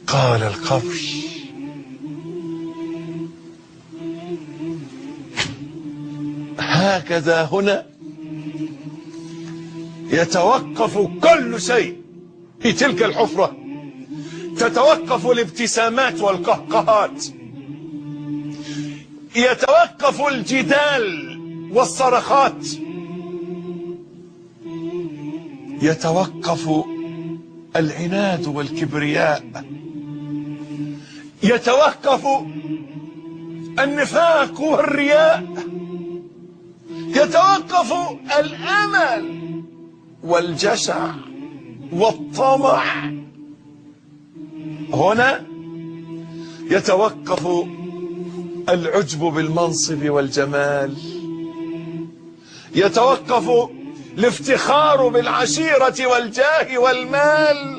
قال القبر: هكذا هنا يتوقف كل شيء في تلك الحفرة، تتوقف الابتسامات والقهقهات، يتوقف الجدال والصرخات، يتوقف العناد والكبرياء، يتوقف النفاق والرياء، يتوقف الأمل والجشع والطمع. هنا يتوقف العجب بالمنصب والجمال، يتوقف الافتخار بالعشيرة والجاه والمال،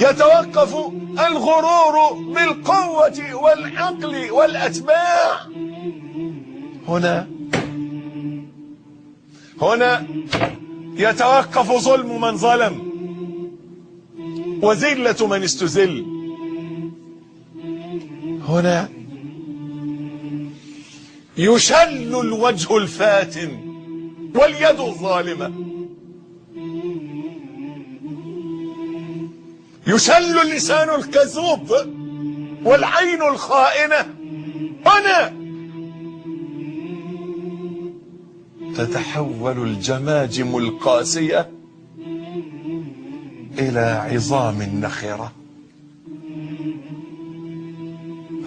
يتوقف الغرور بالقوة والعقل والأتباع. هنا يتوقف ظلم من ظلم وذلة من استذل. هنا يشل الوجه الفاتن واليد الظالمة، يشل اللسان الكذوب والعين الخائنة. هنا تتحول الجماجم القاسية إلى عظام نخرة.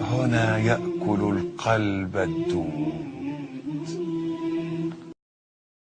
هنا يأكل القلب الدود.